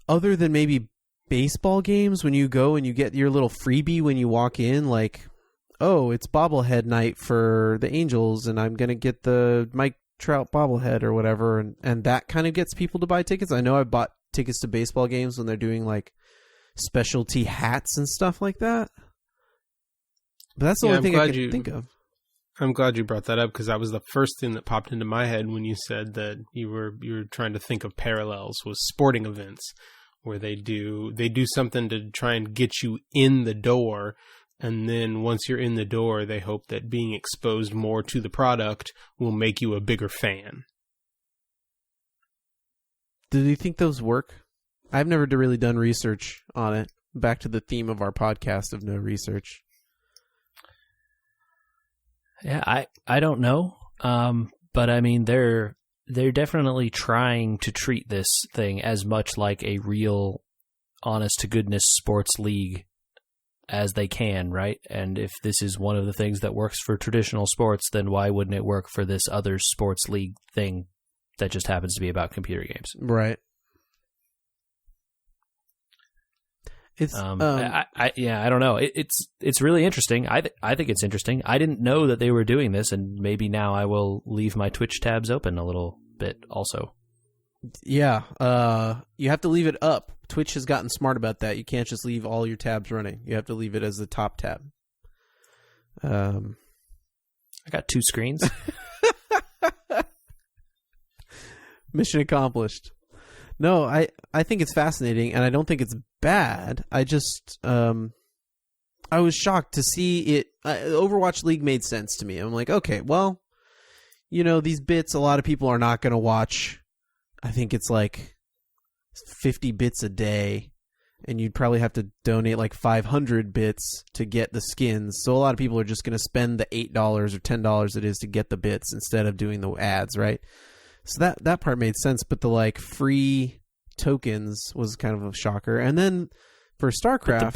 other than maybe baseball games when you go and you get your little freebie when you walk in, like, oh, it's bobblehead night for the Angels, and I'm going to get the Mike Trout bobblehead or whatever, and that kind of gets people to buy tickets. I know I bought tickets to baseball games when they're doing, like, specialty hats and stuff like that. But that's the only thing I can think of. I'm glad you brought that up, because that was the first thing that popped into my head when you said that you were trying to think of parallels, was sporting events where they do something to try and get you in the door, and then once you're in the door, they hope that being exposed more to the product will make you a bigger fan. Do you think those work? I've never really done research on it. Back to the theme of our podcast of no research. Yeah, I don't know. But I mean, they're definitely trying to treat this thing as much like a real, honest to goodness sports league as they can, right? And if this is one of the things that works for traditional sports, then why wouldn't it work for this other sports league thing that just happens to be about computer games? Right. It's I don't know. It's really interesting. I think it's interesting. I didn't know that they were doing this, and maybe now I will leave my Twitch tabs open a little bit also. Yeah, you have to leave it up. Twitch has gotten smart about that. You can't just leave all your tabs running. You have to leave it as the top tab. I got 2 screens. Mission accomplished. No, I think it's fascinating, and I don't think it's bad. I just I was shocked to see it. Overwatch League made sense to me. I'm like, okay, well, you know, these bits, a lot of people are not going to watch. I think it's like 50 bits a day, and you'd probably have to donate like 500 bits to get the skins. So a lot of people are just going to spend the $8 or $10 it is to get the bits instead of doing the ads, right? So that part made sense, but the like free tokens was kind of a shocker. And then for StarCraft, but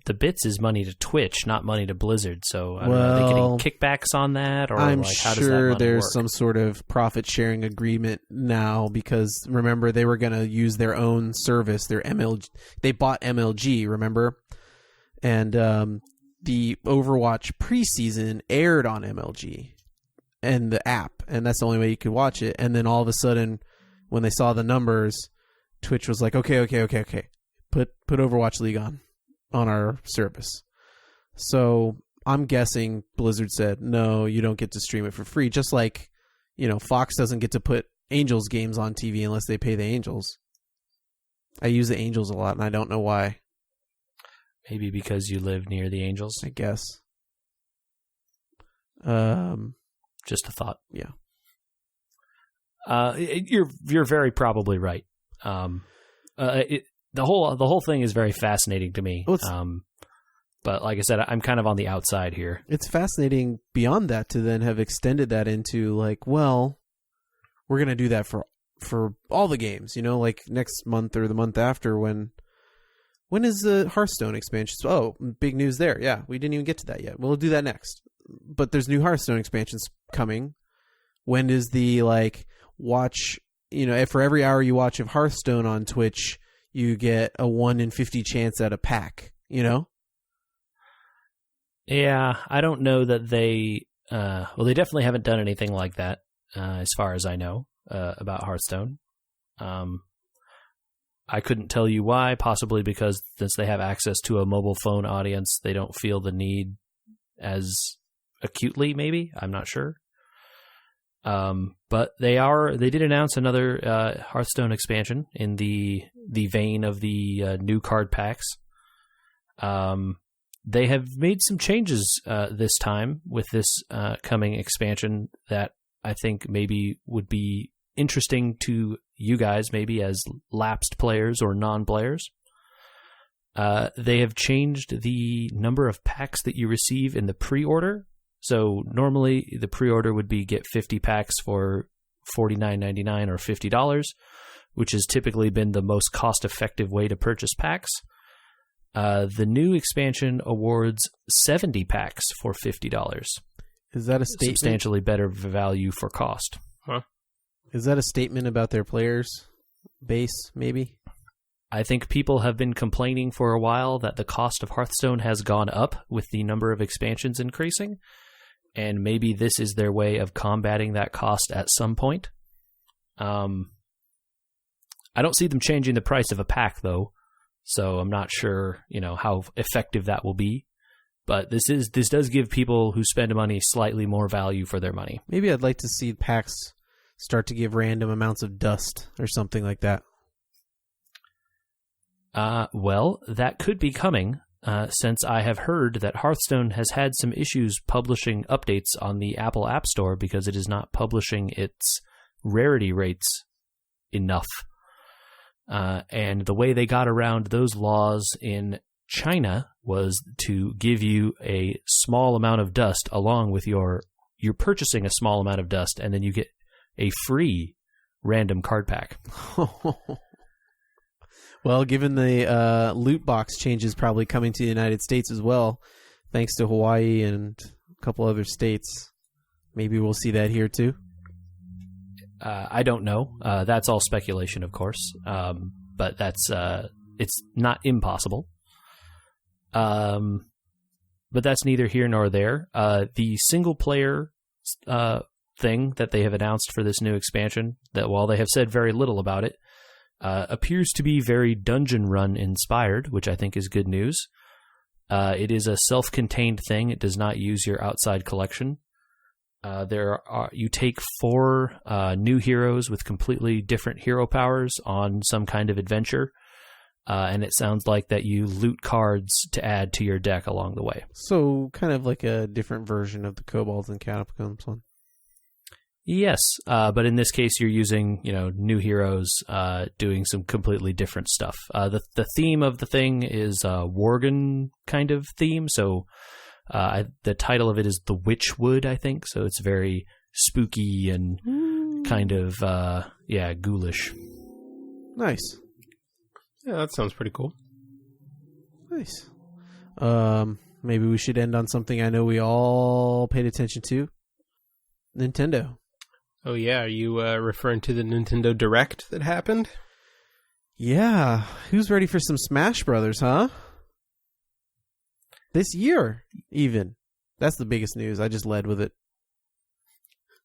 the bits is money to Twitch, not money to Blizzard. So I don't know, are they getting kickbacks on that, or I'm like, how does that sure money there's work? some sort of profit sharing agreement now, because remember they were going to use their own service, their MLG. They bought MLG, remember, and the Overwatch preseason aired on MLG and the app, and that's the only way you could watch it. And then all of a sudden, when they saw the numbers, Twitch was like, okay. Put Overwatch League on our service. So I'm guessing Blizzard said, no, you don't get to stream it for free. Just like, you know, Fox doesn't get to put Angels games on TV unless they pay the Angels. I use the Angels a lot, and I don't know why. Maybe because you live near the Angels. I guess. Just a thought. Yeah. You're very probably right. The whole thing is very fascinating to me. Well, but like I said, I'm kind of on the outside here. It's fascinating beyond that to then have extended that into like, well, we're going to do that for all the games, you know, like next month or the month after when is the Hearthstone expansion? Oh, big news there. Yeah, we didn't even get to that yet. We'll do that next. But there's new Hearthstone expansions coming. When is the like watch, you know, for every hour you watch of Hearthstone on Twitch, you get a 1 in 50 chance at a pack, you know? Yeah, I don't know that they they definitely haven't done anything like that as far as I know about Hearthstone. I couldn't tell you why, possibly because since they have access to a mobile phone audience, they don't feel the need as acutely, maybe. I'm not sure. But they did announce another Hearthstone expansion in the vein of the new card packs. They have made some changes this time with this coming expansion that I think maybe would be interesting to you guys, maybe as lapsed players or non-players. They have changed the number of packs that you receive in the pre-order. So normally the pre-order would be get 50 packs for $49.99 or $50, which has typically been the most cost-effective way to purchase packs. The new expansion awards 70 packs for $50. Is that a statement? Substantially better value for cost. Huh? Is that a statement about their players base, maybe? I think people have been complaining for a while that the cost of Hearthstone has gone up with the number of expansions increasing, and maybe this is their way of combating that cost at some point. I don't see them changing the price of a pack, though, so I'm not sure, how effective that will be. But this does give people who spend money slightly more value for their money. Maybe I'd like to see packs start to give random amounts of dust or something like that. Well, that could be coming, since I have heard that Hearthstone has had some issues publishing updates on the Apple App Store because it is not publishing its rarity rates enough. And the way they got around those laws in China was to give you a small amount of dust along with you're purchasing a small amount of dust, and then you get a free random card pack. Well, given the loot box changes probably coming to the United States as well, thanks to Hawaii and a couple other states, maybe we'll see that here too. I don't know. That's all speculation, of course. But it's not impossible. But that's neither here nor there. The single player thing that they have announced for this new expansion, that while they have said very little about it, appears to be very dungeon run inspired, which I think is good news. It is a self-contained thing. It does not use your outside collection. You take 4 new heroes with completely different hero powers on some kind of adventure, and it sounds like that you loot cards to add to your deck along the way. So kind of like a different version of the Kobolds and Catacombs one. Yes, but in this case, you're using new heroes doing some completely different stuff. The theme of the thing is Worgen kind of theme, so the title of it is The Witchwood, I think. So it's very spooky and kind of ghoulish. Nice. Yeah, that sounds pretty cool. Nice. Maybe we should end on something I know we all paid attention to. Nintendo. Oh, yeah. Are you referring to the Nintendo Direct that happened? Yeah. Who's ready for some Smash Brothers, huh? This year, even. That's the biggest news. I just led with it.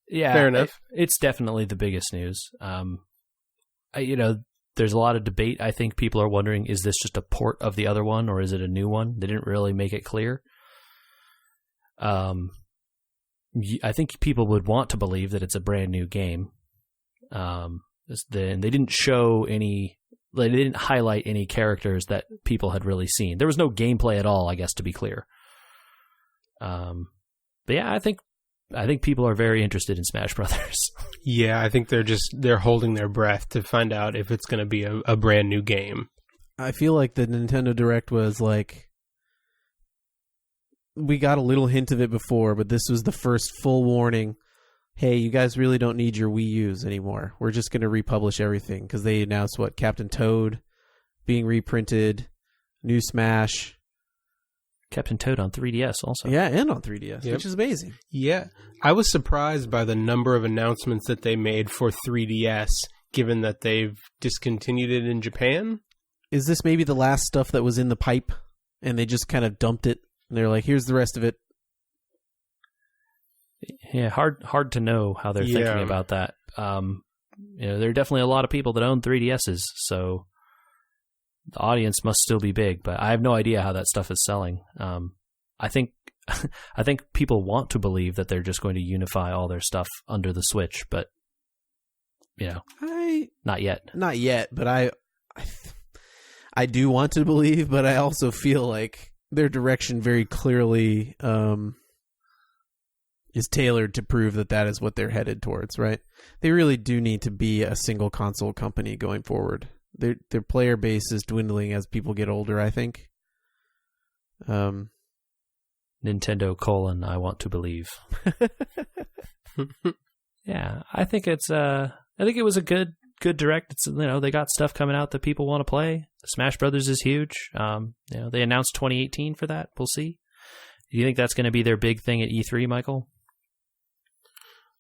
Yeah. Fair enough. It's definitely the biggest news. There's a lot of debate. I think people are wondering, is this just a port of the other one, or is it a new one? They didn't really make it clear. I think people would want to believe that it's a brand new game. They didn't show any, they didn't highlight any characters that people had really seen. There was no gameplay at all, I guess, to be clear. But yeah, I think people are very interested in Smash Brothers. Yeah, I think they're holding their breath to find out if it's going to be a brand new game. I feel like the Nintendo Direct was like, we got a little hint of it before, but this was the first full warning. Hey, you guys really don't need your Wii U's anymore. We're just going to republish everything, because they announced Captain Toad being reprinted, new Smash. Captain Toad on 3DS also. Yeah, and on 3DS, which is amazing. Yeah, I was surprised by the number of announcements that they made for 3DS, given that they've discontinued it in Japan. Is this maybe the last stuff that was in the pipe, and they just kind of dumped it, and they're like, here's the rest of it? Yeah, hard to know how they're thinking about that. There are definitely a lot of people that own 3DSs, so the audience must still be big, but I have no idea how that stuff is selling. I think people want to believe that they're just going to unify all their stuff under the Switch, but not yet. Not yet, but I do want to believe, but I also feel like their direction very clearly is tailored to prove that is what they're headed towards, right? They really do need to be a single console company going forward. Their player base is dwindling as people get older, I think. Nintendo : I want to believe. Yeah, I think it was a good direct. It's, they got stuff coming out that people want to play. Smash Brothers is huge. They announced 2018 for that. We'll see. Do you think that's going to be their big thing at E3, Michael?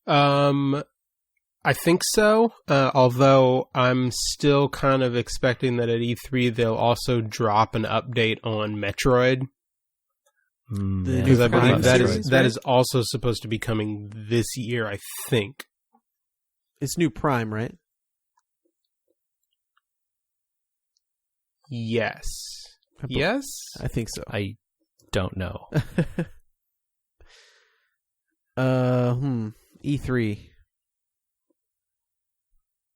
I think so. Although I'm still kind of expecting that at E3 they'll also drop an update on Metroid. Because I believe that is also supposed to be coming this year, I think. It's new Prime, right? Yes. Yes? I think so. I don't know. E3.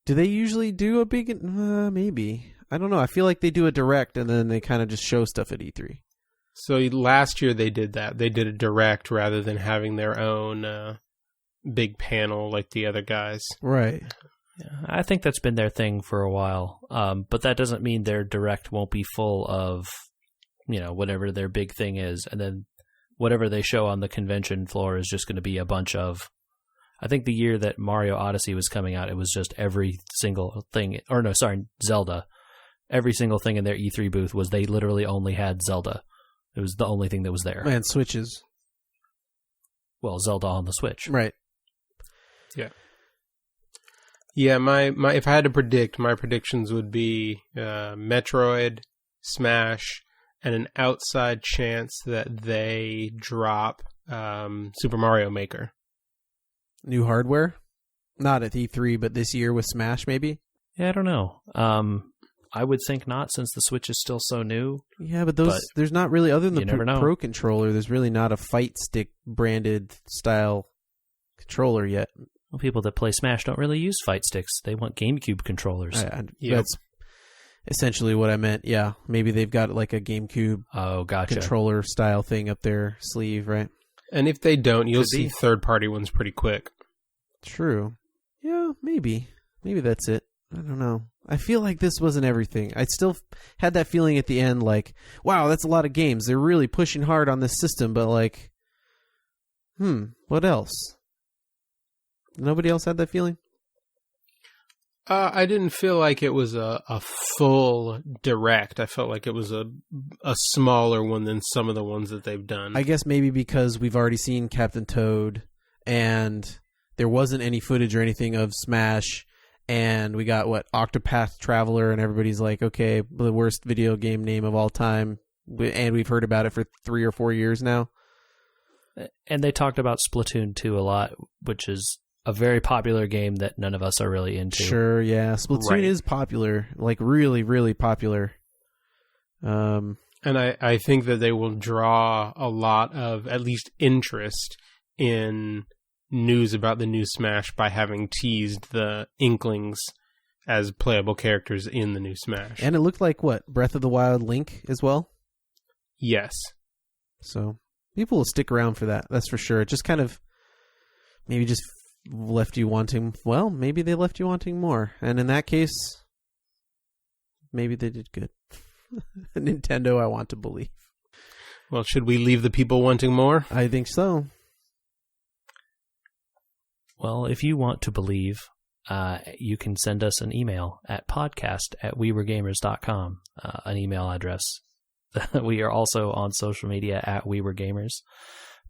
Do they usually do a big... maybe. I don't know. I feel like they do a direct and then they kind of just show stuff at E3. So last year they did that. They did a direct rather than having their own big panel like the other guys. Right. Yeah, I think that's been their thing for a while. But that doesn't mean their direct won't be full of, whatever their big thing is. And then whatever they show on the convention floor is just going to be a bunch of... I think the year that Mario Odyssey was coming out, it was just every single thing... Zelda. Every single thing in their E3 booth was they literally only had Zelda. It was the only thing that was there. And Switches. Well, Zelda on the Switch. Right. Yeah. Yeah, my if I had to predict, my predictions would be Metroid, Smash, and an outside chance that they drop Super Mario Maker. New hardware? Not at E3, but this year with Smash, maybe? Yeah, I don't know. I would think not, since the Switch is still so new. Yeah, but there's not really, other than the Pro Controller, there's really not a Fight Stick branded style controller yet. Well, people that play Smash don't really use Fight Sticks. They want GameCube controllers. That's essentially what I meant. Yeah, maybe they've got like a GameCube controller style thing up their sleeve, right? And if they don't, you'll see third-party ones pretty quick. True. Yeah, maybe. Maybe that's it. I don't know. I feel like this wasn't everything. I still had that feeling at the end, like, wow, that's a lot of games. They're really pushing hard on this system, but like, what else? Nobody else had that feeling? I didn't feel like it was a full direct. I felt like it was a smaller one than some of the ones that they've done. I guess maybe because we've already seen Captain Toad, and there wasn't any footage or anything of Smash, and we got, Octopath Traveler, and everybody's like, okay, the worst video game name of all time, and we've heard about it for 3 or 4 years now. And they talked about Splatoon 2 a lot, which is a very popular game that none of us are really into. Sure, yeah. Splatoon is popular, like really, really popular. And I think that they will draw a lot of, at least, interest in news about the new Smash by having teased the Inklings as playable characters in the new Smash. And it looked like, Breath of the Wild Link as well? Yes. So, people will stick around for that, that's for sure. It just kind of maybe just left you wanting, maybe they left you wanting more. And in that case, maybe they did good. Nintendo, I want to believe. Well, should we leave the people wanting more? I think so. Well, if you want to believe, you can send us an email at podcast@weweregamers.com, an email address. We are also on social media at weweregamers,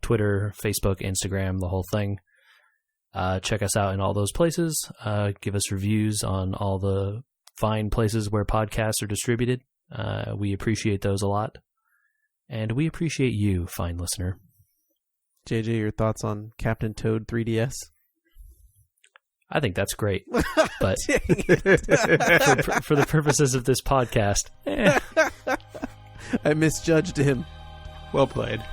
Twitter, Facebook, Instagram, the whole thing. Check us out in all those places. Give us reviews on all the fine places where podcasts are distributed. We appreciate those a lot. And we appreciate you, fine listener. JJ, your thoughts on Captain Toad 3DS? I think that's great. But for the purposes of this podcast, I misjudged him. Well played.